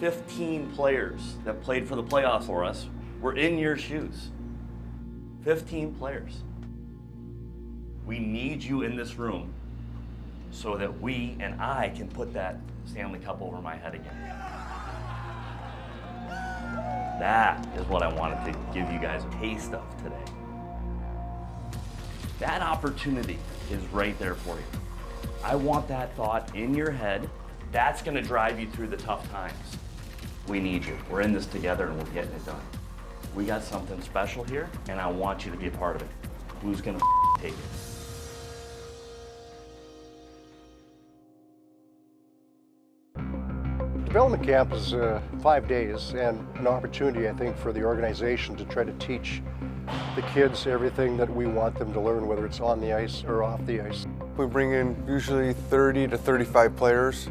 15 players that played for the playoffs for us were in your shoes. 15 players. We need you in this room so that we and I can put that Stanley Cup over my head again. That is what I wanted to give you guys a taste of today. That opportunity is right there for you. I want that thought in your head. That's gonna drive you through the tough times. We need you. We're in this together and we're getting it done. We got something special here and I want you to be a part of it. Who's gonna take it? Development camp is 5 days and an opportunity, I think, for the organization to try to teach the kids everything that we want them to learn, whether it's on the ice or off the ice. We bring in usually 30 to 35 players.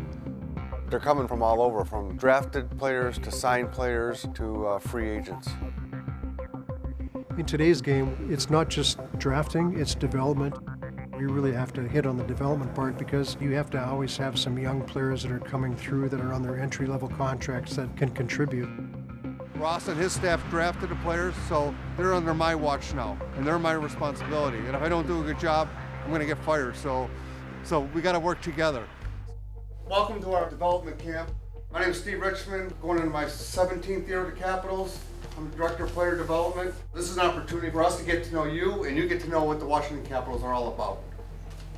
They're coming from all over, from drafted players to signed players to free agents. In today's game, it's not just drafting, it's development. You really have to hit on the development part because you have to always have some young players that are coming through that are on their entry-level contracts that can contribute. Ross and his staff drafted the players, so they're under my watch now, and they're my responsibility. And if I don't do a good job, I'm going to get fired. So we got to work together. Welcome to our development camp. My name is Steve Richmond, going into my 17th year with the Capitals. I'm the Director of Player Development. This is an opportunity for us to get to know you, and you get to know what the Washington Capitals are all about.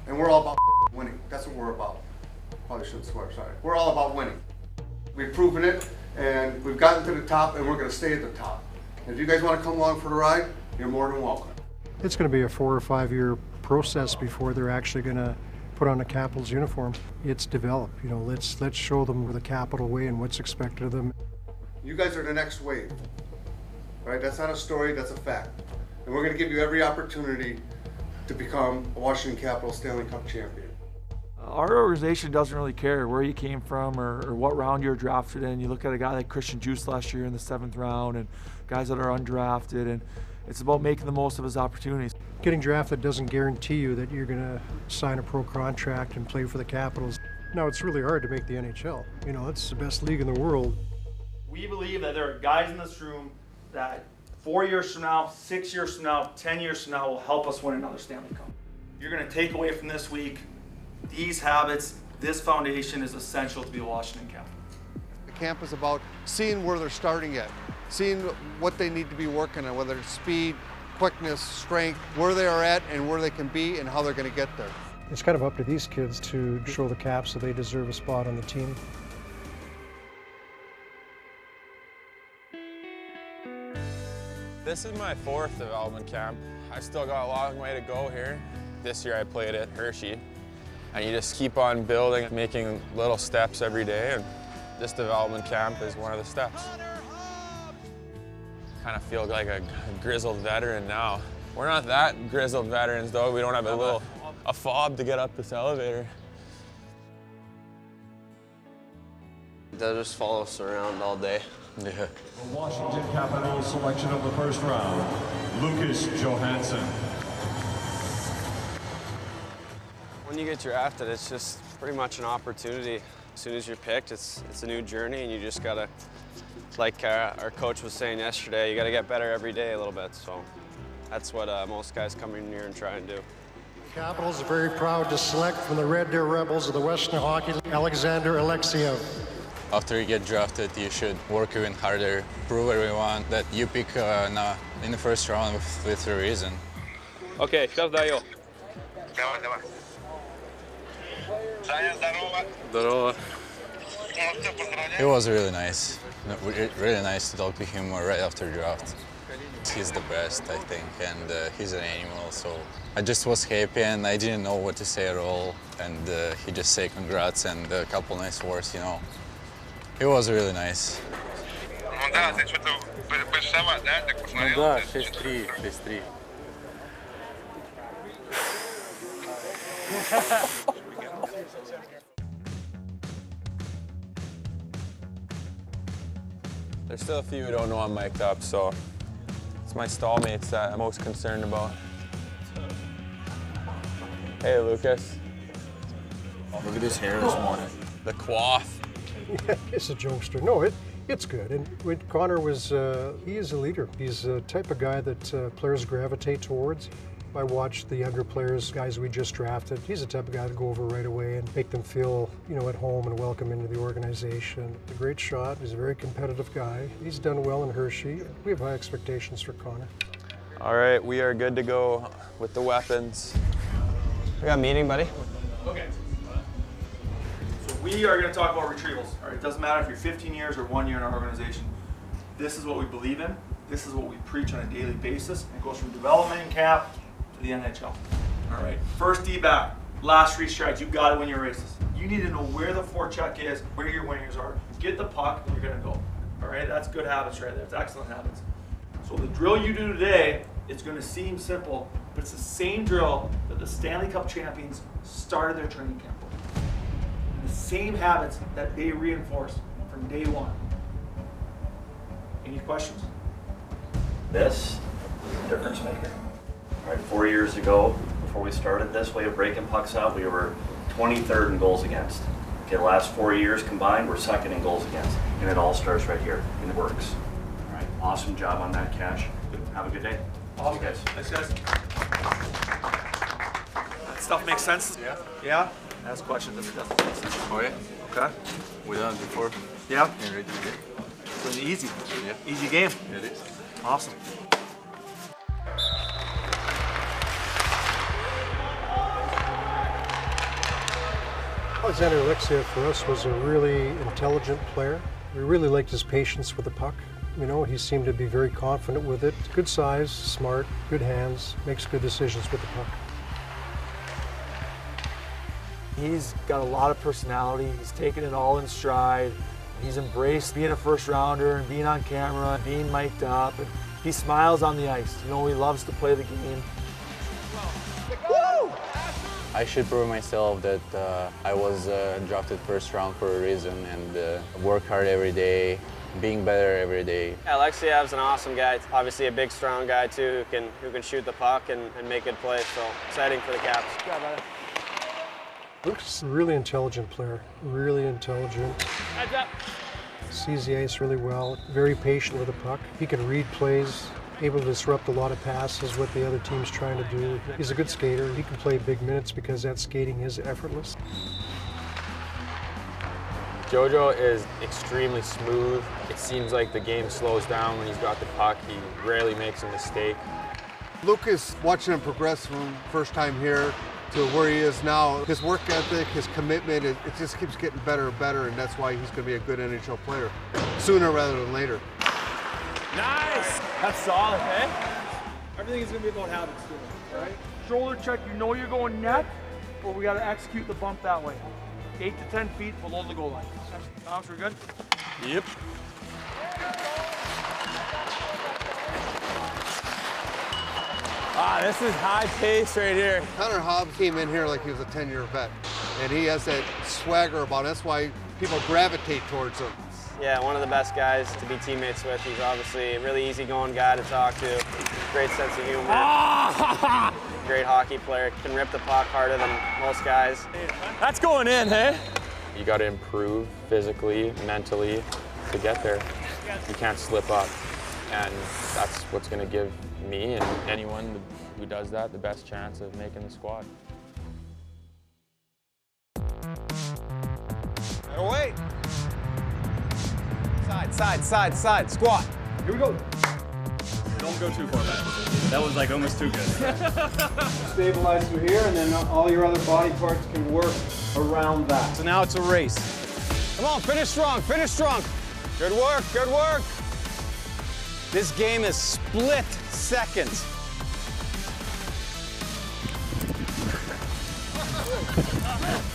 And we're all about winning. That's what we're about. Probably shouldn't swear, sorry. We're all about winning. We've proven it, and we've gotten to the top, and we're going to stay at the top. And if you guys want to come along for the ride, you're more than welcome. It's going to be a 4 or 5 year process before they're actually going to put on a Capitals uniform. It's develop. You know, let's show them the Capital way and what's expected of them. You guys are the next wave. Right? That's not a story, that's a fact. And we're going to give you every opportunity to become a Washington Capitals Stanley Cup champion. Our organization doesn't really care where you came from or what round you're drafted in. You look at a guy like Christian Juice last year in the 7th round and guys that are undrafted, and it's about making the most of his opportunities. Getting drafted doesn't guarantee you that you're going to sign a pro contract and play for the Capitals. Now, it's really hard to make the NHL. You know, it's the best league in the world. We believe that there are guys in this room that 4 years from now, 6 years from now, 10 years from now will help us win another Stanley Cup. You're going to take away from this week, these habits, this foundation is essential to be a Washington Capital. The camp is about seeing where they're starting at, seeing what they need to be working on, whether it's speed, quickness, strength, where they are at and where they can be and how they're going to get there. It's kind of up to these kids to show the Caps that they deserve a spot on the team. This is my 4th development camp. I still got a long way to go here. This year I played at Hershey, and you just keep on building, making little steps every day, and this development camp is one of the steps. Kind of feel like a grizzled veteran now. We're not that grizzled veterans though. We don't have a fob to get up this elevator. They'll just follow us around all day. Yeah. The Washington Capitals selection of the first round, Lucas Johansson. When you get drafted, it's just pretty much an opportunity. As soon as you're picked, it's a new journey, and you just gotta, like our coach was saying yesterday, you gotta get better every day a little bit. So that's what most guys come in here and try and do. Capitals are very proud to select from the Red Deer Rebels of the Western Hockey, Alexander Alexiev. After you get drafted, you should work even harder, prove everyone that you pick in the first round with a reason. Okay, сейчас даю. Здорово. It was really nice. Really nice to talk to him right after draft. He's the best, I think, and he's an animal, so I just was happy and I didn't know what to say at all, and he just said congrats and a couple nice words, you know. It was really nice. Да, 6-3, 6-3. There's still a few who don't know I'm mic'd up, so it's my stallmates that I'm most concerned about. Hey, Lucas. Look at his hair this morning. The quaff. Yeah, he's a jokester. No, it's good. And when Connor was, he is a leader. He's the type of guy that players gravitate towards. I watch the younger players, guys we just drafted. He's the type of guy to go over right away and make them feel, at home and welcome into the organization. A great shot. He's a very competitive guy. He's done well in Hershey. We have high expectations for Connor. All right, we are good to go with the weapons. We got a meeting, buddy. Okay. So we are going to talk about retrievals. All right, it doesn't matter if you're 15 years or 1 year in our organization. This is what we believe in. This is what we preach on a daily basis. It goes from development in camp to the NHL. All right, first D-back, last three strides, you've got to win your races. You need to know where the forecheck is, where your wingers are. Get the puck, and you're going to go. All right, that's good habits right there. It's excellent habits. So the drill you do today, it's going to seem simple, but it's the same drill that the Stanley Cup champions started their training camp with. And the same habits that they reinforced from day one. Any questions? This is a difference maker. All right, 4 years ago, before we started this way of breaking pucks out, we were 23rd in goals against. Okay, the last 4 years combined, we're second in goals against. And it all starts right here, and it works. All right, awesome job on that, Cash. Have a good day. Awesome. Guys. Thanks, guys. That stuff makes sense? Yeah. Yeah? Ask questions if it doesn't make sense. Oh yeah? Okay. We done it before. Yeah? And ready to get. So easy. Yeah. Easy game. It is. Awesome. Alexander Alexeyev for us was a really intelligent player. We really liked his patience with the puck. He seemed to be very confident with it. Good size, smart, good hands, makes good decisions with the puck. He's got a lot of personality. He's taken it all in stride. He's embraced being a first rounder and being on camera, and being mic'd up. And he smiles on the ice. He loves to play the game. Woo! I should prove myself that I was drafted first round for a reason, and work hard every day, being better every day. Alexeyev's an awesome guy. Obviously a big, strong guy too, who can shoot the puck and make good plays. So exciting for the Caps. Good job, brother. Luke's a really intelligent player, really intelligent. Heads up. Sees the ice really well, very patient with the puck. He can read plays, able to disrupt a lot of passes, what the other team's trying to do. He's a good skater. He can play big minutes because that skating is effortless. Jojo is extremely smooth. It seems like the game slows down when he's got the puck. He rarely makes a mistake. Lucas, watching him progress from first time here to where he is now, his work ethic, his commitment, it just keeps getting better and better, and that's why he's going to be a good NHL player sooner rather than later. Nice! That's solid, eh? Everything is going to be about habits, too, right? Shoulder check, you're going net, or we got to execute the bump that way. 8 to 10 feet below the goal line. Thomas, we're good? Yep. Ah, this is high pace right here. Connor Hobbs came in here like he was a 10-year vet, and he has that swagger about him. That's why people gravitate towards him. Yeah, one of the best guys to be teammates with. He's obviously a really easygoing guy to talk to. Great sense of humor. Great hockey player. Can rip the puck harder than most guys. That's going in, hey? You got to improve physically, mentally to get there. You can't slip up. And that's what's going to give me and anyone who does that the best chance of making the squad. Away. Side, squat. Here we go. Don't go too far back. That was like almost too good. Stabilize through here, and then all your other body parts can work around that. So now it's a race. Come on, finish strong, finish strong. Good work, good work. This game is split seconds.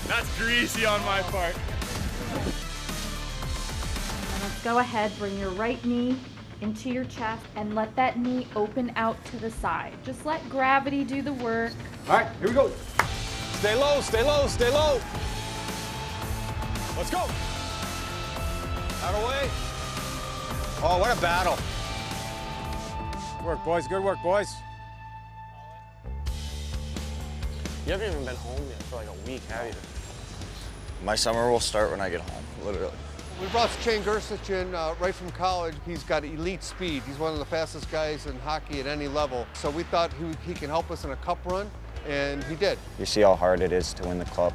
That's greasy on my part. Let's go ahead, bring your right knee into your chest and let that knee open out to the side. Just let gravity do the work. All right, here we go. Stay low, stay low, stay low. Let's go. Out of the way. Oh, what a battle. Good work, boys, good work, boys. You haven't even been home yet for like a week, have you? My summer will start when I get home, literally. We brought Shane Gersich in right from college. He's got elite speed. He's one of the fastest guys in hockey at any level. So we thought he can help us in a cup run, and he did. You see how hard it is to win the cup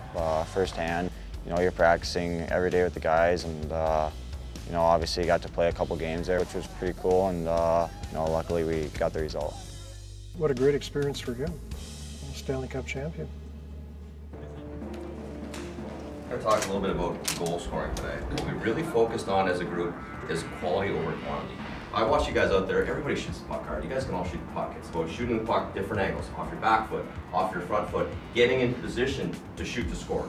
firsthand. You know, you're practicing every day with the guys, and you know, obviously you got to play a couple games there, which was pretty cool, and you know, luckily we got the result. What a great experience for him. Stanley Cup champion. I'm going to talk a little bit about goal scoring today. What we really focused on as a group is quality over quantity. I watch you guys out there, everybody shoots the puck hard. You guys can all shoot the puck. It's about shooting the puck different angles, off your back foot, off your front foot, getting in position to shoot to score.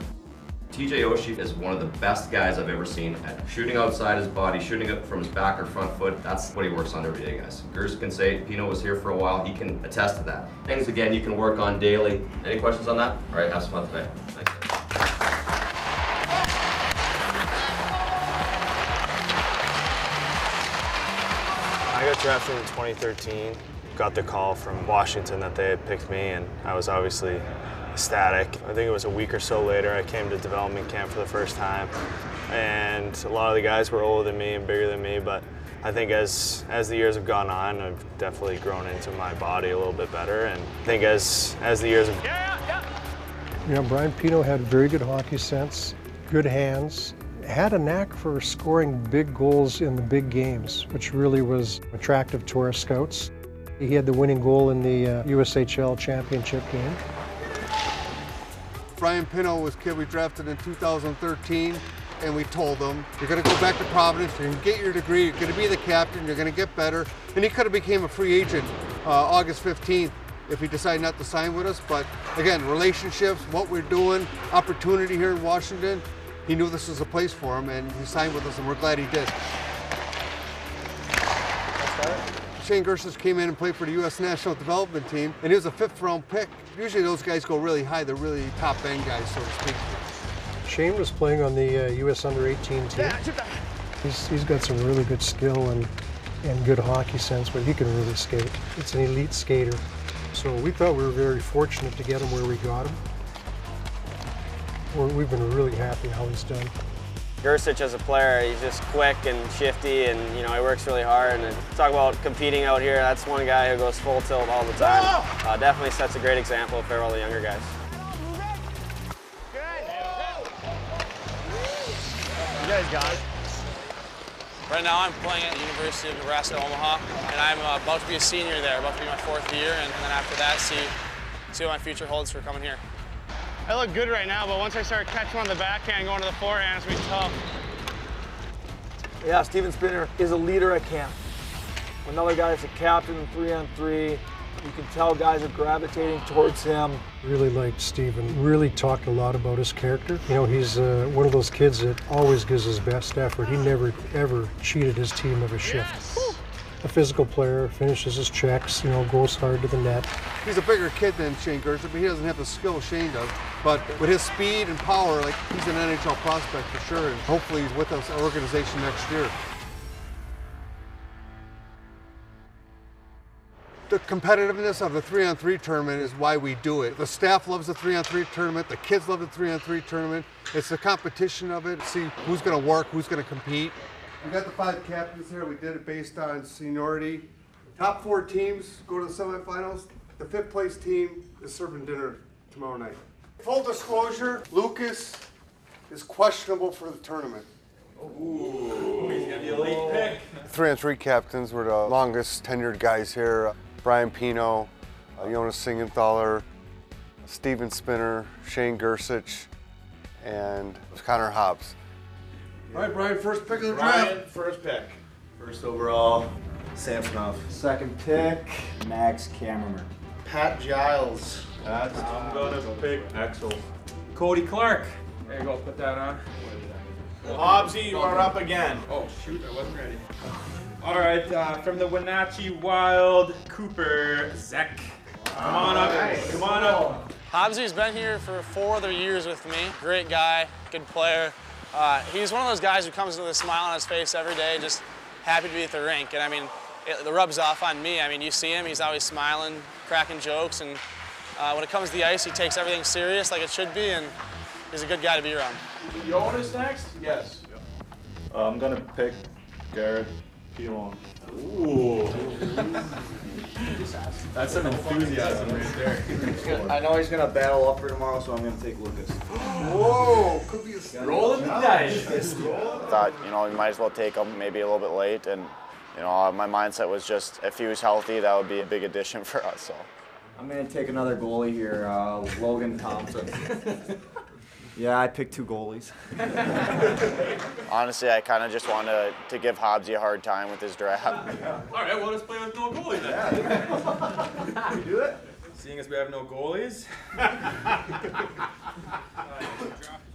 TJ Oshie is one of the best guys I've ever seen at shooting outside his body, shooting it from his back or front foot. That's what he works on every day, guys. Gers can say, Pino was here for a while, he can attest to that. Things, again, you can work on daily. Any questions on that? All right, have some fun today. Thanks. I got drafted in 2013, got the call from Washington that they had picked me, and I was obviously ecstatic. I think it was a week or so later I came to development camp for the first time, and a lot of the guys were older than me and bigger than me, but I think as the years have gone on, I've definitely grown into my body a little bit better, and I think as the years have... You know, Brian Pino had very good hockey sense, good hands, had a knack for scoring big goals in the big games, which really was attractive to our scouts. He had the winning goal in the USHL championship game. Brian Pino was a kid we drafted in 2013, and we told him, you're going to go back to Providence, you're going to get your degree, you're going to be the captain, you're going to get better. And he could have became a free agent August 15th if he decided not to sign with us. But again, relationships, what we're doing, opportunity here in Washington, he knew this was a place for him, and he signed with us, and we're glad he did. Shane Gersich came in and played for the U.S. National Development Team, and he was a 5th-round pick. Usually those guys go really high. They're really top-end guys, so to speak. Shane was playing on the U.S. Under-18 team. He's got some really good skill and good hockey sense, but he can really skate. It's an elite skater. So we thought we were very fortunate to get him where we got him. We've been really happy how he's done. Gersich as a player, he's just quick and shifty, and you know, he works really hard. And talk about competing out here, that's one guy who goes full tilt all the time. Definitely sets a great example for all the younger guys. You guys got it. Right now I'm playing at the University of Nebraska Omaha, and I'm about to be a senior there, about to be my 4th year, and then after that see what my future holds for coming here. I look good right now, but once I start catching on the backhand, going to the forehand, it's going to be tough. Yeah, Steven Spinner is a leader at camp. Another guy that's a captain in 3-on-3. You can tell guys are gravitating towards him. Really liked Steven. Really talked a lot about his character. You know, he's one of those kids that always gives his best effort. He never, ever cheated his team of a shift. Yes. A physical player, finishes his checks, you know, goes hard to the net. He's a bigger kid than Shane Gersich, but he doesn't have the skill Shane does. But with his speed and power, like, he's an NHL prospect for sure, and hopefully he's with us, our organization, next year. The competitiveness of the 3-on-3 tournament is why we do it. The staff loves the 3-on-3 tournament, the kids love the 3-on-3 tournament. It's the competition of it, see who's gonna work, who's gonna compete. We got the 5 captains here. We did it based on seniority. Top 4 teams go to the semifinals. The 5th place team is serving dinner tomorrow night. Full disclosure, Lucas is questionable for the tournament. Ooh, he's gonna be a late pick. 3-on-3 captains were the longest tenured guys here. Brian Pino, Jonas Singenthaler, Steven Spinner, Shane Gersich, and Connor Hobbs. All right, Brian, first pick of the draft. Brian, first pick. First overall, Samsonov. Second pick, Max Kammerman. Pat Giles. I'm gonna pick Axel. Cody Clark. There you go, put that on. Hobbsy, you are up again. Oh shoot, I wasn't ready. All right, from the Wenatchee Wild, Cooper Zek. Come on up, come on up. Hobbsy's been here for 4 other years with me. Great guy, good player. He's one of those guys who comes with a smile on his face every day, just happy to be at the rink. And I mean, it rubs off on me. I mean, you see him, he's always smiling, cracking jokes, and when it comes to the ice, he takes everything serious like it should be, and he's a good guy to be around. Jonas next? Yes. I'm gonna pick Garrett Pilon. Ooh. That's some enthusiasm right there. I know he's gonna battle up for tomorrow, so I'm gonna take Lucas. Whoa, could be a Rolling the dice. Thought, you know, you might as well take him maybe a little bit late, and you know, my mindset was just if he was healthy, that would be a big addition for us. So I'm gonna take another goalie here, Logan Thompson. Yeah, I picked 2 goalies. honestly, I kind of just wanted to give Hobbsy a hard time with his draft. All right, well, let's play with no goalie then. Can we do it? Seeing as we have no goalies.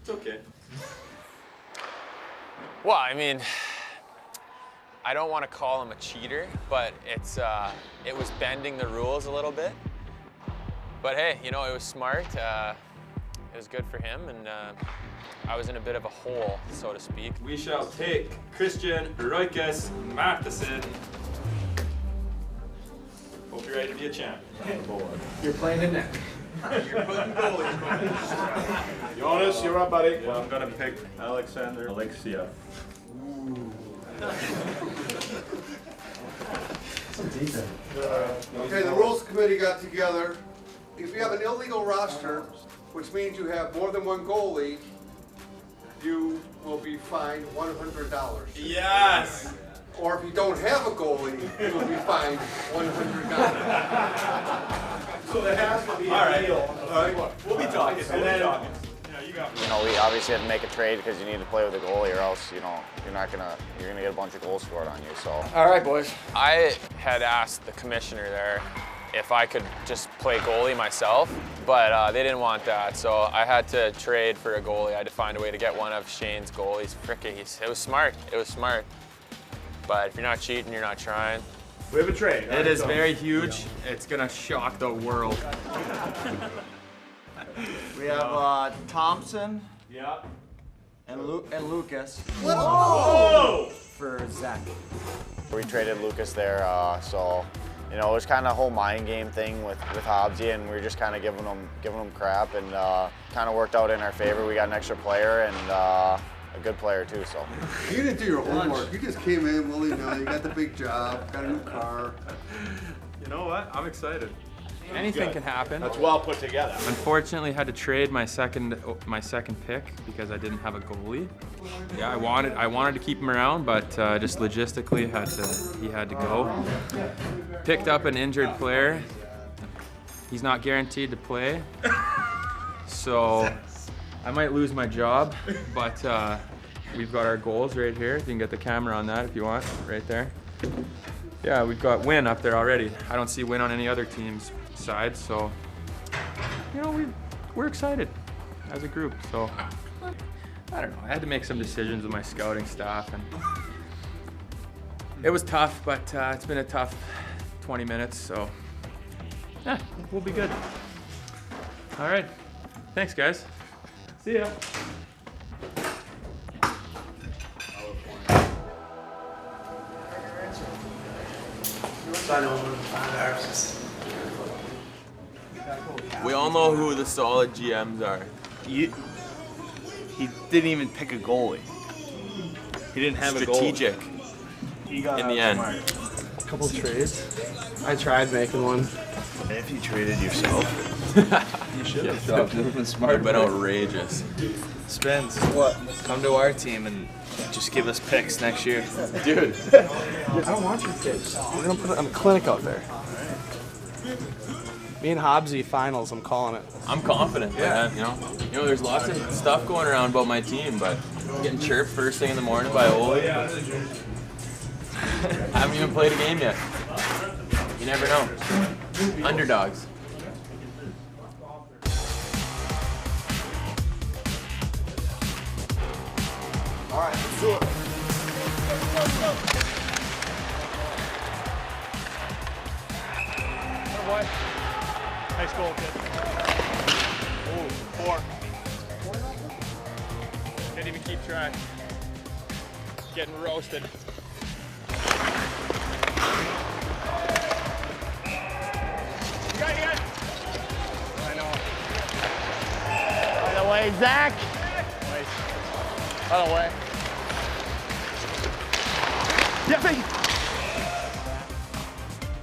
It's okay. Well, I mean, I don't want to call him a cheater, but it was bending the rules a little bit. But hey, you know, it was smart. It was good for him, and I was in a bit of a hole, so to speak. We shall take Christian Roikas Martison. Hope you're ready to be a champ. You're playing in net. You're putting goalies. Jonas, you're up, buddy. Well, I'm gonna pick Alexander Alexiev. Okay, the rules committee got together. If you have an illegal roster, which means you have more than one goalie, you will be fined $100. Yes! Or if you don't have a goalie, you will be fined $100. So there has to be a deal. All right, we'll be talking. And then, You know, we obviously had to make a trade because you need to play with a goalie, or else, you know, you're gonna get a bunch of goals scored on you. So. All right, boys. I had asked the commissioner there if I could just play goalie myself, but they didn't want that, so I had to trade for a goalie. I had to find a way to get one of Shane's goalies. It was smart. It was smart. But if you're not cheating, you're not trying. we have a trade. It is very huge. It's gonna shock the world. We have Thompson. Yeah. And Lucas. Whoa! For Zach. We traded Lucas there, so you know, it was kind of a whole mind game thing with Hobbsy, and we were just kind of giving him crap, and kind of worked out in our favor. We got an extra player and a good player too. So You didn't do your homework. You just came in willy-nilly. You got the big job, got a new car. You know what? I'm excited. Anything can happen. That's well put together. Unfortunately, had to trade my second pick because I didn't have a goalie. Yeah, I wanted to keep him around, but just logistically he had to go. Picked up an injured player. He's not guaranteed to play, so I might lose my job. But we've got our goals right here. You can get the camera on that if you want, right there. Yeah, we've got Win up there already. I don't see Win on any other team's side, so you know we're excited as a group. So I don't know. I had to make some decisions with my scouting staff, and it was tough. But it's been a tough 20 minutes, so yeah, we'll be good. All right, thanks, guys. See ya. We all know who the solid GMs are. He didn't even pick a goalie. He didn't have strategic. He got in the end. A couple trades. I tried making one. If you traded yourself, you should have. That would have been smart. Would have been outrageous. Spence, what? Come to our team and just give us picks next year, dude. I don't want your picks. We're gonna put it on the clinic out there. Me and Hobbsy finals. I'm calling it. I'm confident. Yeah. You know, there's lots of stuff going around about my team, but getting chirped first thing in the morning by Ole. Haven't even played a game yet. You never know. Underdogs. All right, let's do it. Oh boy. Nice goal, kid. Ooh, 4. Can't even keep track. Getting roasted. You got it. I know. By the way, Zach. Nice. By the way. Yeah, baby.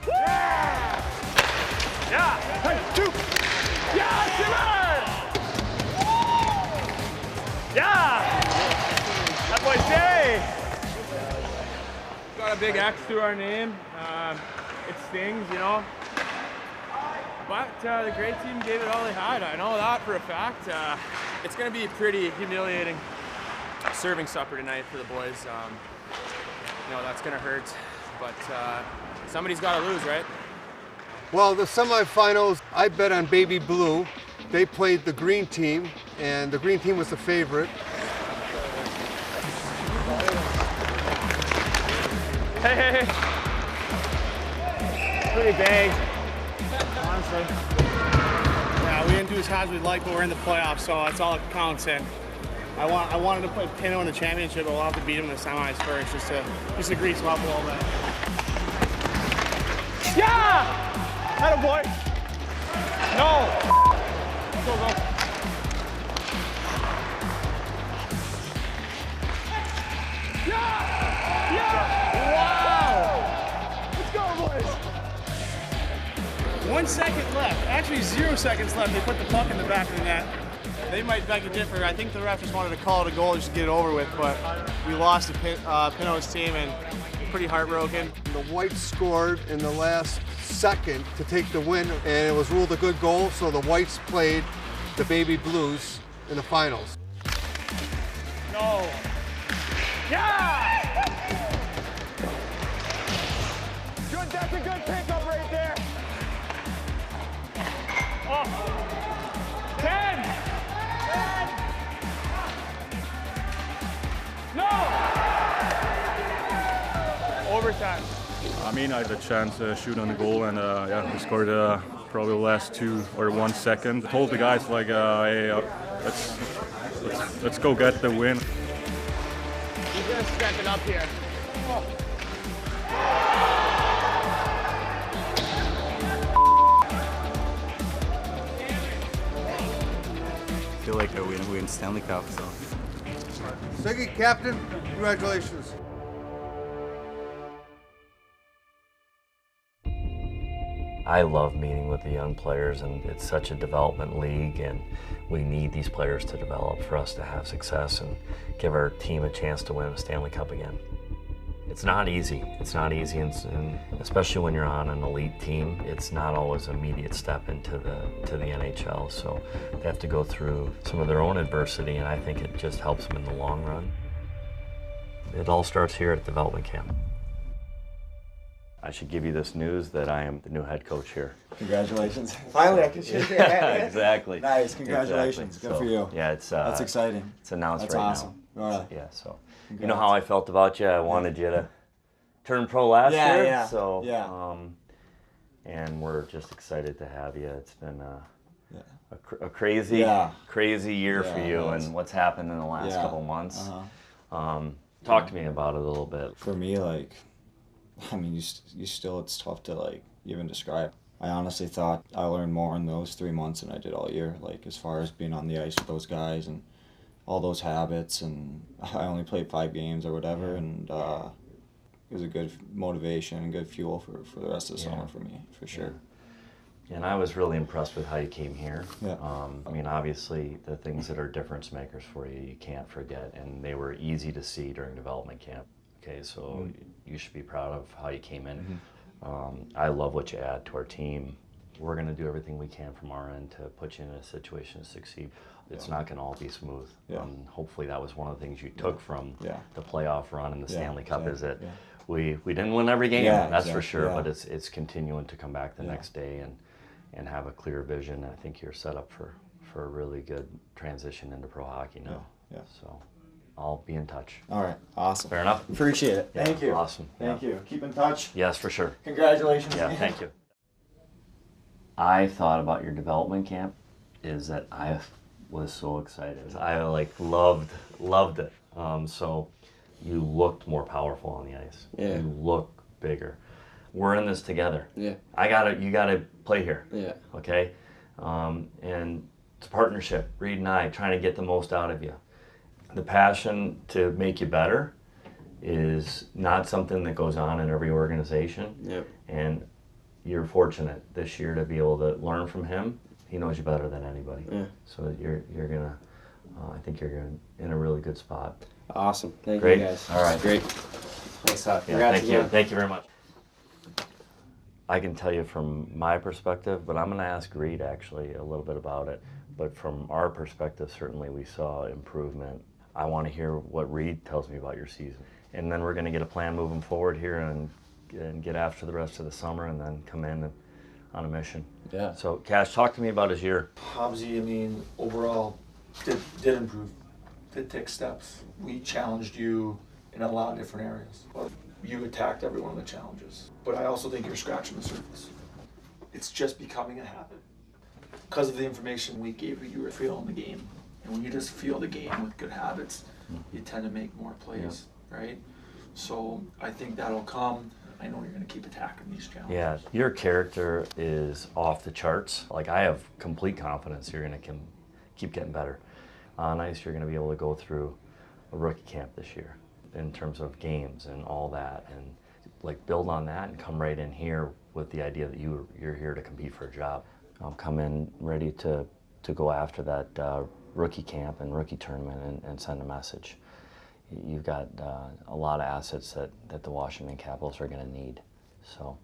Yeah! Yeah! Hey, 2. Yeah, Timmer! Yeah! That boy Terry! Got a big X through our name. It stings, you know. But the great team gave it all they had. I know that for a fact. It's going to be pretty humiliating serving supper tonight for the boys. You know, that's going to hurt. But somebody's got to lose, right? Well, the semifinals, I bet on Baby Blue. They played the green team, and the green team was the favorite. Hey. Pretty big, honestly. Yeah, we didn't do as hard as we'd like, but we're in the playoffs, so that's all that counts. And I wanted to play Pino in the championship, but we'll have to beat him in the semis first, just to grease him up a little bit. Yeah! Atta boy. No. Go. Yeah! Wow! Let's go, boys. 1 second left. Actually, 0 seconds left. They put the puck in the back of the net. They might beg to differ. I think the ref just wanted to call it a goal just to get it over with, but we lost to Pino's team and pretty heartbroken. The Whites scored in the last second to take the win, and it was ruled a good goal, so the Whites played the Baby Blues in the finals. No. Yeah! Good, that's a good pickup right there. Oh. 10. No! Overtime. I mean, I had a chance to shoot on the goal, and yeah, we scored probably the last 2 or 1 second. I told the guys like, hey, let's go get the win. He's gonna step it up here. Oh. I feel like we win Stanley Cup, so. Siggy, captain, congratulations. I love meeting with the young players, and it's such a development league, and we need these players to develop for us to have success and give our team a chance to win a Stanley Cup again. It's not easy. It's not easy, and especially when you're on an elite team, it's not always an immediate step into the NHL. So they have to go through some of their own adversity, and I think it just helps them in the long run. It all starts here at development camp. I should give you this news that I am the new head coach here. Congratulations. Finally, I can shake your hand. Exactly. Nice, congratulations. Exactly. Good for you. Yeah, it's that's exciting. It's announced that's right awesome. now. All right. Yeah, so Congrats. you know how I felt about you. I wanted you to turn pro last year. Yeah. So yeah. And we're just excited to have you. It's been a crazy year for you, and what's happened in the last couple months. Talk to me about it a little bit. For me, like, I mean, you still, it's tough to like even describe. I honestly thought I learned more in those 3 months than I did all year, like as far as being on the ice with those guys and all those habits. And I only played 5 games or whatever, and it was a good motivation and good fuel for the rest of the summer for me, for sure. And I was really impressed with how you came here. Yeah. I mean, obviously, the things that are difference makers for you, you can't forget, and they were easy to see during development camp. Okay, so you should be proud of how you came in. I love what you add to our team. We're going to do everything we can from our end to put you in a situation to succeed. It's not going to all be smooth. Hopefully that was one of the things you took from the playoff run and the Stanley Cup is that we didn't win every game, that's for sure, but it's continuing to come back the next day and have a clear vision. I think you're set up for a really good transition into pro hockey now. So I'll be in touch. All right, awesome. Fair enough? Appreciate it. Yeah, Thank you. Awesome. Thank you. Keep in touch. Yes, for sure. Congratulations. Yeah, thank you. I thought about your development camp is that I was so excited. I loved it. So you looked more powerful on the ice. Yeah. You look bigger. We're in this together. Yeah. You gotta play here. Yeah. Okay? And it's a partnership, Reed and I, trying to get the most out of you. The passion to make you better is not something that goes on in every organization. Yep. And you're fortunate this year to be able to learn from him. He knows you better than anybody. Yeah. So you're gonna, I think you're in a really good spot. Awesome. Thank Great. you guys. All right. Great. Thanks, Huck. Yeah, Congrats thank you. again. Thank you very much. I can tell you from my perspective, but I'm going to ask Reed actually a little bit about it. But from our perspective, certainly we saw improvement. I want to hear what Reed tells me about your season. And then we're going to get a plan moving forward here and get after the rest of the summer and then come in on a mission. Yeah. So, Cash, talk to me about his year. Hobbsy, I mean, overall, did improve, did take steps. We challenged you in a lot of different areas. But you attacked every one of the challenges. But I also think you're scratching the surface. It's just becoming a habit. Because of the information we gave you, you were feeling the game. And when you just feel the game with good habits, you tend to make more plays, right? So I think that'll come. I know you're going to keep attacking these challenges. Yeah, your character is off the charts. Like, I have complete confidence you're going to keep getting better. On ice, you're going to be able to go through a rookie camp this year in terms of games and all that, and like build on that and come right in here with the idea that you're here to compete for a job. Come in ready to go after that rookie camp and rookie tournament and send a message. You've got a lot of assets that the Washington Capitals are going to need. So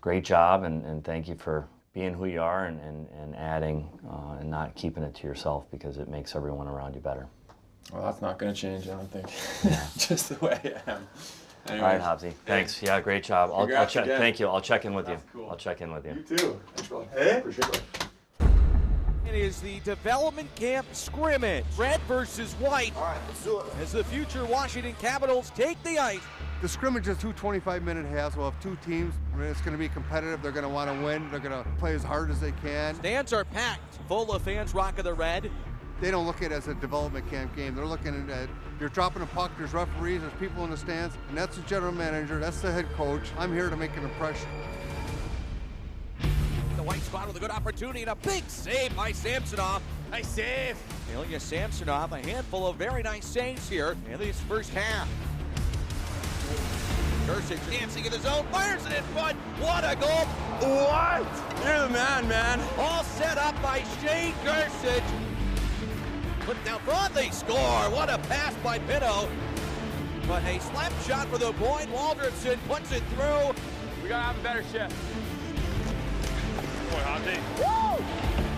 great job, and thank you for being who you are and adding and not keeping it to yourself, because it makes everyone around you better. Well, that's not going to change, I don't think. Yeah. Just the way I am. Anyways. All right, Hobbsy. Thanks. Yeah, great job. I'll check. Again. Thank you. I'll check in with That's you. cool. I'll check in with you. You too. Thanks, brother. Hey? Appreciate it. It is the development camp scrimmage. Red versus white. All right, let's do it. As the future Washington Capitals take the ice. The scrimmage is 2 25-minute halves. We'll have 2 teams. I mean, it's going to be competitive. They're going to want to win. They're going to play as hard as they can. Stands are packed, full of fans rocking the red. They don't look at it as a development camp game. They're looking at you're dropping a puck, there's referees, there's people in the stands, and that's the general manager, that's the head coach. I'm here to make an impression. The white squad with a good opportunity and a big save by Samsonov. Nice save. Ilya Samsonov, a handful of very nice saves here in this first half. Gersic dancing in the zone, fires it in front. What a goal. What? You're the man. All set up by Shane Gersic. Put down front, they score. What a pass by Pinto. But a slap shot for the point. Waldropson puts it through. We gotta have a better shift. Boy, Hobbsy. Woo!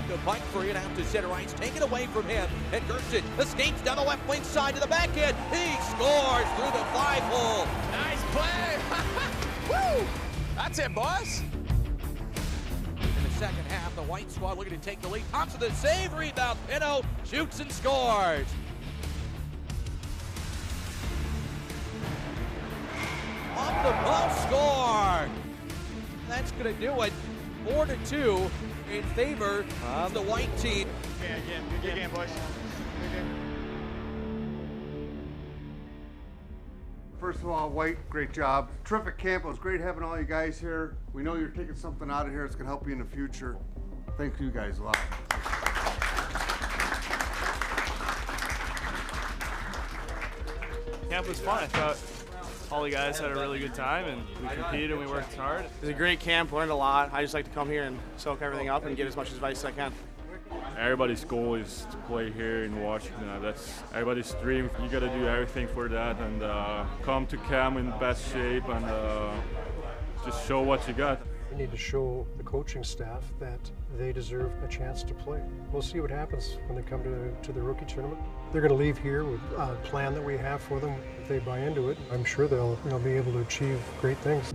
The puck free and out to center ice, taken away from him. And Gersic escapes down the left wing side to the backhand. He scores through the 5-hole. Nice play. Woo! That's it, boss. In the second half, the white squad looking to take the lead. Thompson the save, rebound. Pinto shoots and scores. Off the post, score. That's going to do it. 4-2 in favor of the white team. Good game, boys. First of all, White, great job. Terrific camp. It was great having all you guys here. We know you're taking something out of here that's going to help you in the future. Thank you guys a lot. Camp was fun. I thought all the guys had a really good time, and we competed and we worked hard. It was a great camp, learned a lot. I just like to come here and soak everything up and get as much advice as I can. Everybody's goal is to play here in Washington. That's everybody's dream. You got to do everything for that and come to camp in best shape and just show what you got. We need to show the coaching staff that they deserve a chance to play. We'll see what happens when they come to the rookie tournament. They're going to leave here with a plan that we have for them. If they buy into it, I'm sure they'll be able to achieve great things.